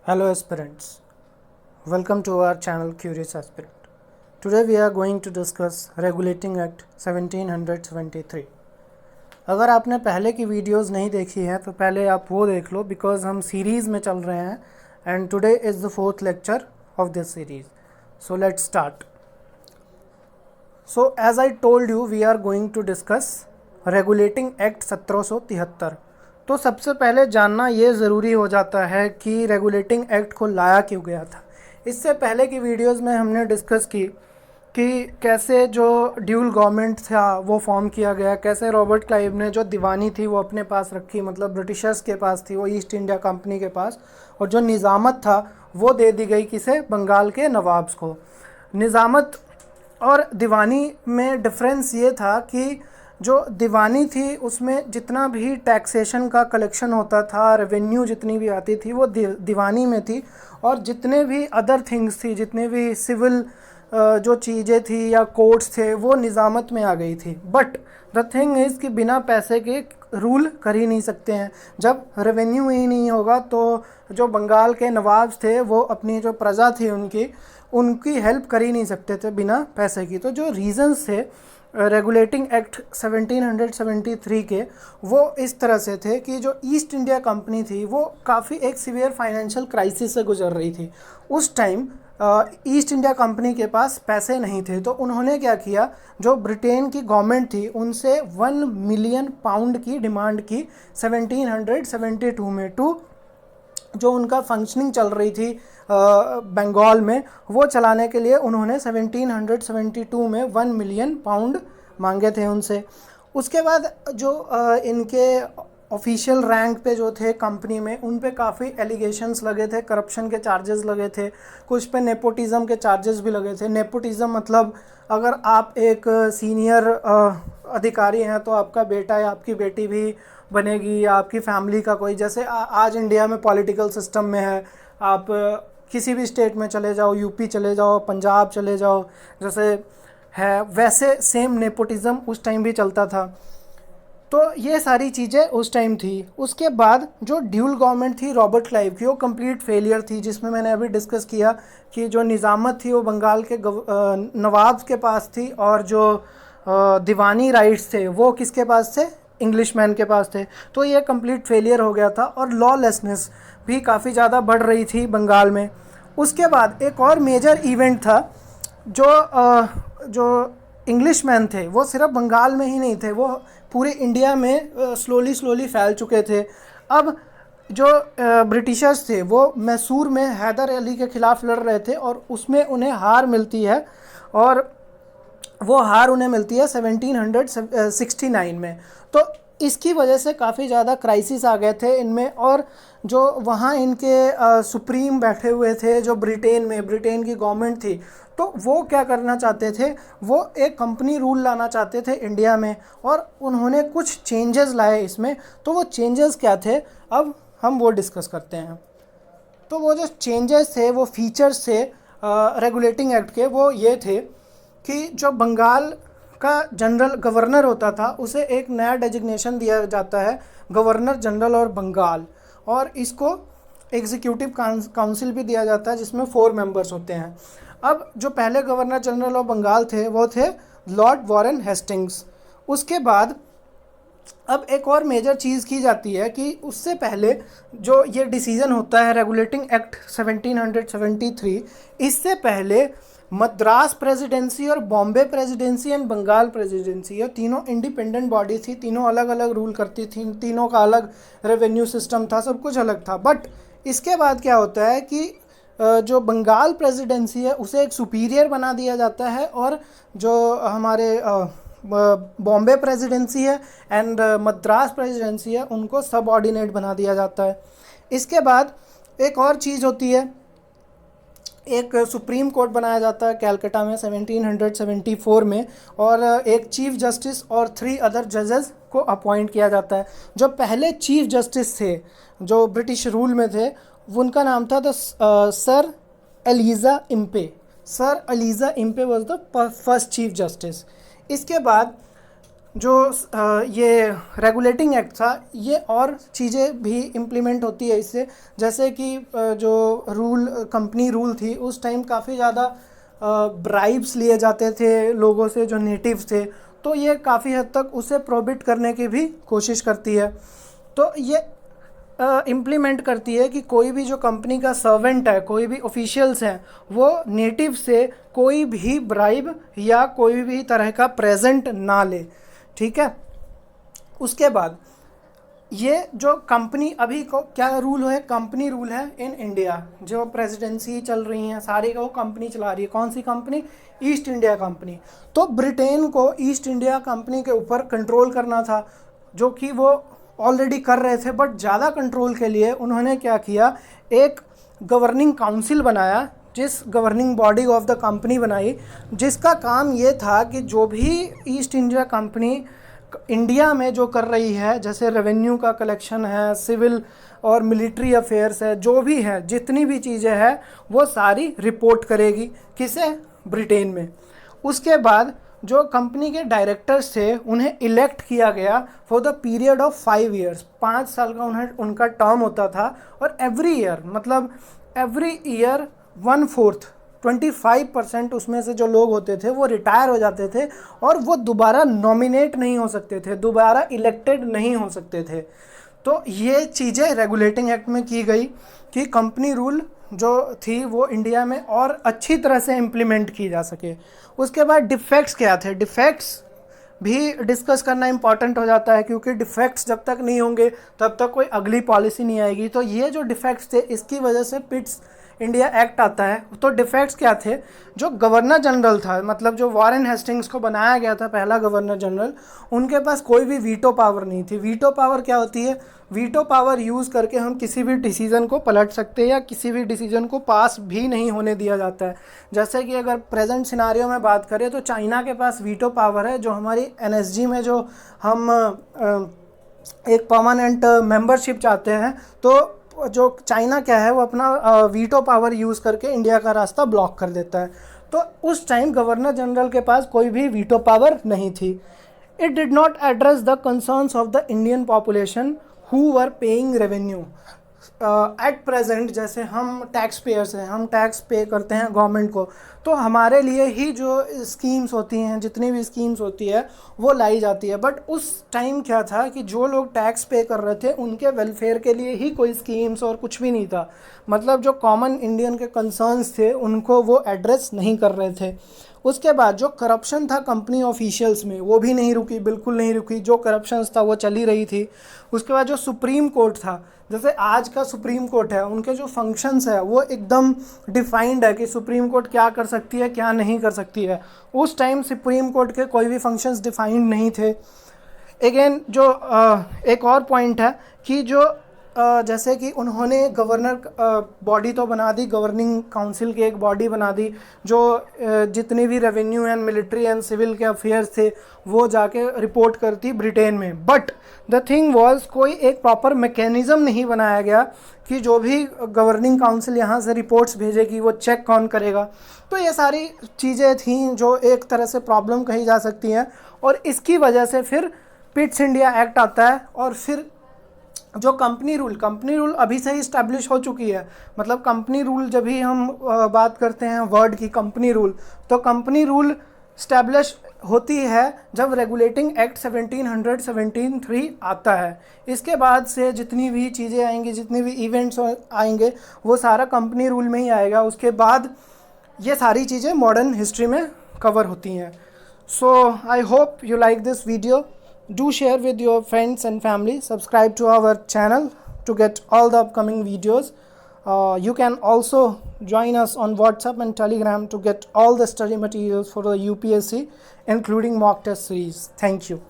Hello aspirants, welcome to our channel Curious Aspirant. Today we are going to discuss Regulating Act 1773. अगर आपने पहले की videos नहीं देखी हैं तो पहले आप वो देख लो बिकॉज हम सीरीज़ में चल रहे हैं and today is the fourth lecture of this series. So let's start. So as I told you we are going to discuss regulating act 1773. तो सबसे पहले जानना ये ज़रूरी हो जाता है कि रेगुलेटिंग एक्ट को लाया क्यों गया था. इससे पहले की वीडियोस में हमने डिस्कस की कि कैसे जो ड्यूल गवर्नमेंट था वो फॉर्म किया गया, कैसे रॉबर्ट क्लाइव ने जो दीवानी थी वो अपने पास रखी, मतलब ब्रिटिशर्स के पास थी वो ईस्ट इंडिया कंपनी के पास, और जो निज़ामत था वो दे दी गई किसे, बंगाल के नवाब्स को. निज़ामत और दीवानी में डिफरेंस ये था कि जो दीवानी थी उसमें जितना भी टैक्सेशन का कलेक्शन होता था, रेवेन्यू जितनी भी आती थी वो दीवानी में थी, और जितने भी अदर थिंग्स थी, जितने भी सिविल जो चीज़ें थी या कोर्ट्स थे वो निज़ामत में आ गई थी. बट द थिंग इज़ कि बिना पैसे के रूल कर ही नहीं सकते हैं. जब रेवेन्यू ही नहीं होगा तो जो बंगाल के नवाब थे वो अपनी जो प्रजा थी उनकी हेल्प कर ही नहीं सकते थे बिना पैसे की. तो जो रीज़न्स थे रेगुलेटिंग एक्ट 1773 के वो इस तरह से थे कि जो ईस्ट इंडिया कंपनी थी वो काफ़ी एक सीवियर फाइनेंशियल क्राइसिस से गुजर रही थी. उस टाइम ईस्ट इंडिया कंपनी के पास पैसे नहीं थे, तो उन्होंने क्या किया, जो ब्रिटेन की गवर्नमेंट थी उनसे 1 मिलियन पाउंड की डिमांड की 1772 में टू जो उनका फंक्शनिंग चल रही थी बंगाल में वो चलाने के लिए उन्होंने 1772 में 1 मिलियन पाउंड मांगे थे उनसे. उसके बाद जो इनके ऑफिशियल रैंक पे जो थे कंपनी में उन पे काफ़ी एलिगेशंस लगे थे, करप्शन के चार्जेस लगे थे, कुछ पे नेपोटिज़म के चार्जेस भी लगे थे. नेपोटिज़म मतलब अगर आप एक सीनियर अधिकारी हैं तो आपका बेटा या आपकी बेटी भी बनेगी या आपकी फैमिली का कोई, जैसे आज इंडिया में पॉलिटिकल सिस्टम में है, आप किसी भी स्टेट में चले जाओ, यूपी चले जाओ, पंजाब चले जाओ, जैसे है वैसे सेम नेपोटिज़म उस टाइम भी चलता था. तो ये सारी चीज़ें उस टाइम थी. उसके बाद जो ड्यूल गवर्नमेंट थी रॉबर्ट क्लाइव की वो कंप्लीट फेलियर थी, जिसमें मैंने अभी डिस्कस किया कि जो निज़ामत थी वो बंगाल के नवाब के पास थी, और जो दीवानी राइट्स थे वो किसके पास थे, इंग्लिश मैन के पास थे. तो ये कंप्लीट फेलियर हो गया था और लॉलेसनेस भी काफ़ी ज़्यादा बढ़ रही थी बंगाल में. उसके बाद एक और मेजर इवेंट था, जो इंग्लिश मैन थे वो सिर्फ बंगाल में ही नहीं थे, वो पूरे इंडिया में स्लोली फैल चुके थे. अब जो ब्रिटिशर्स थे वो मैसूर में हैदर अली के ख़िलाफ़ लड़ रहे थे और उसमें उन्हें हार मिलती है, और वो हार उन्हें मिलती है 1769 में. तो इसकी वजह से काफ़ी ज़्यादा क्राइसिस आ गए थे इनमें. और जो वहाँ इनके सुप्रीम बैठे हुए थे जो ब्रिटेन की गवर्नमेंट थी, तो वो क्या करना चाहते थे, वो एक कंपनी रूल लाना चाहते थे इंडिया में, और उन्होंने कुछ चेंजेस लाए इसमें. तो वो चेंजेस क्या थे अब हम वो डिस्कस करते हैं. तो वो जो चेंजेस थे, वो फीचर्स थे रेगुलेटिंग एक्ट के, वो ये थे कि जो बंगाल का जनरल गवर्नर होता था उसे एक नया डेजिग्नेशन दिया जाता है, गवर्नर जनरल और बंगाल, और इसको एग्जीक्यूटिव काउंसिल भी दिया जाता है जिसमें 4 मेंबर्स होते हैं. अब जो पहले गवर्नर जनरल ऑफ बंगाल थे वो थे लॉर्ड वॉरेन हेस्टिंग्स. उसके बाद अब एक और मेजर चीज़ की जाती है कि उससे पहले जो ये डिसीज़न होता है रेगुलेटिंग एक्ट 1773, इससे पहले मद्रास प्रेसिडेंसी और Bombay presidency and Bengal presidency, ये तीनों इंडिपेंडेंट बॉडी थी, तीनों अलग अलग रूल करती थी, तीनों का अलग रेवेन्यू सिस्टम था, सब कुछ अलग था. बट इसके बाद क्या होता है कि जो बंगाल प्रेसिडेंसी है उसे एक सुपीरियर बना दिया जाता है, और जो हमारे बॉम्बे प्रेसिडेंसी है एंड मद्रास प्रेसिडेंसी है उनको सब ऑर्डिनेट बना दिया जाता है. इसके बाद एक और चीज़ होती है, एक सुप्रीम कोर्ट बनाया जाता है कैलकाटा में 1774 में, और एक चीफ जस्टिस और 3 अदर जजेस को अपॉइंट किया जाता है. जो पहले चीफ जस्टिस थे जो ब्रिटिश रूल में थे उनका नाम था sir Eliza Impey was the first chief justice. इसके बाद जो ये रेगुलेटिंग एक्ट था, ये और चीज़ें भी इम्प्लीमेंट होती है इससे, जैसे कि जो कंपनी रूल थी उस टाइम काफ़ी ज़्यादा ब्राइब्स लिए जाते थे लोगों से जो नेटिव थे, तो ये काफ़ी हद तक उसे प्रोहिबिट करने की भी कोशिश करती है। तो ये इम्प्लीमेंट करती है कि कोई भी जो कंपनी का सर्वेंट है, कोई भी ऑफिशियल्स हैं, वो नेटिव से कोई भी ब्राइब या कोई भी तरह का प्रेजेंट ना ले। ठीक है। उसके बाद ये जो कंपनी अभी को क्या रूल है, कंपनी रूल है इन इंडिया, जो प्रेसिडेंसी चल रही हैं सारी का वो कंपनी चला रही है। कौन सी कंपनी? East India company. तो ब्रिटेन को ईस्ट इंडिया कंपनी के ऊपर कंट्रोल करना था, जो कि वो ऑलरेडी कर रहे थे, बट ज़्यादा कंट्रोल के लिए उन्होंने क्या किया, एक गवर्निंग काउंसिल बनाया, जिस governing body of the company बनाई, जिसका काम ये था कि जो भी ईस्ट इंडिया कंपनी इंडिया में जो कर रही है, जैसे रेवेन्यू का कलेक्शन है, सिविल और मिलिट्री अफेयर्स है, जो भी है, जितनी भी चीज़ें हैं, वो सारी रिपोर्ट करेगी। किसे? ब्रिटेन में। उसके बाद जो कंपनी के डायरेक्टर्स थे उन्हें इलेक्ट किया गया for the period of 5 years. 5 साल का उनका टर्म होता था, और एवरी ईयर मतलब एवरी ईयर 1/4 25% उसमें से जो लोग होते थे वो रिटायर हो जाते थे, और वो दोबारा नॉमिनेट नहीं हो सकते थे, दोबारा इलेक्टेड नहीं हो सकते थे। तो ये चीज़ें रेगुलेटिंग एक्ट में की गई कि कंपनी रूल जो थी वो इंडिया में और अच्छी तरह से इम्प्लीमेंट की जा सके। उसके बाद डिफेक्ट्स क्या थे? डिफेक्ट्स भी डिस्कस करना इंपॉर्टेंट हो जाता है, क्योंकि डिफेक्ट्स जब तक नहीं होंगे तब तक कोई अगली पॉलिसी नहीं आएगी। तो ये जो डिफेक्ट्स थे, इसकी वजह से पिट्स इंडिया एक्ट आता है। तो डिफेक्ट्स क्या थे? जो गवर्नर जनरल था, मतलब जो वॉरेन हेस्टिंग्स को बनाया गया था पहला गवर्नर जनरल, उनके पास कोई भी वीटो पावर नहीं थी। वीटो पावर क्या होती है? वीटो पावर यूज़ करके हम किसी भी डिसीज़न को पलट सकते हैं, या किसी भी डिसीज़न को पास भी नहीं होने दिया जाता है। जैसे कि अगर प्रेजेंट सिनारियो में बात करें तो चाइना के पास वीटो पावर है, जो हमारी एनएसजी में जो हम एक परमानेंट मेंबरशिप चाहते हैं, तो जो चाइना क्या है वो अपना वीटो पावर यूज़ करके इंडिया का रास्ता ब्लॉक कर देता है। तो उस टाइम गवर्नर जनरल के पास कोई भी वीटो पावर नहीं थी। It did not address the concerns of the Indian population who were paying revenue. At present जैसे हम टैक्स पेयर्स हैं, हम टैक्स पे करते हैं गवर्नमेंट को, तो हमारे लिए ही जो स्कीम्स होती हैं, जितनी भी स्कीम्स होती है वो लाई जाती है। बट उस टाइम क्या था कि जो लोग टैक्स पे कर रहे थे उनके वेलफेयर के लिए ही कोई स्कीम्स और कुछ भी नहीं था। मतलब जो कॉमन इंडियन के कंसर्न्स थे उनको वो एड्रेस नहीं कर रहे थे। उसके बाद जो करप्शन था कंपनी ऑफिशियल्स में, वो भी नहीं रुकी, बिल्कुल नहीं रुकी। जो करप्शन था वो चली रही थी। उसके बाद जो सुप्रीम कोर्ट था, जैसे आज का सुप्रीम कोर्ट है, उनके जो फंक्शंस है वो एकदम डिफाइंड है कि सुप्रीम कोर्ट क्या कर सकती है, क्या नहीं कर सकती है। उस टाइम सुप्रीम कोर्ट के कोई भी फंक्शंस डिफाइंड नहीं थे। अगेन जो एक और पॉइंट है कि जो जैसे कि उन्होंने गवर्नर बॉडी तो बना दी, गवर्निंग काउंसिल की एक बॉडी बना दी, जो जितनी भी revenue and military and civil के अफेयर्स थे वो जाके रिपोर्ट करती ब्रिटेन में। बट द थिंग वाज, कोई एक प्रॉपर मैकेनिज़्म नहीं बनाया गया कि जो भी गवर्निंग काउंसिल यहाँ से रिपोर्ट्स भेजेगी वो चेक कौन करेगा। तो ये सारी चीज़ें थीं जो एक तरह से प्रॉब्लम कही जा सकती हैं, और इसकी वजह से फिर पिट्स इंडिया एक्ट आता है। और फिर जो कंपनी रूल अभी से ही इस्टेब्लिश हो चुकी है। मतलब कंपनी रूल जब भी हम बात करते हैं वर्ड की कंपनी रूल, तो कंपनी रूल इस्टेब्लिश होती है जब रेगुलेटिंग एक्ट 1773 आता है। इसके बाद से जितनी भी चीज़ें आएंगी, जितनी भी इवेंट्स आएंगे, वो सारा कंपनी रूल में ही आएगा। उसके बाद ये सारी चीज़ें मॉडर्न हिस्ट्री में कवर होती हैं। So I hope you like this video. Do share with your friends and family. Subscribe to our channel to get all the upcoming videos. You can also join us on WhatsApp and Telegram to get all the study materials for the UPSC, including mock test series. Thank you.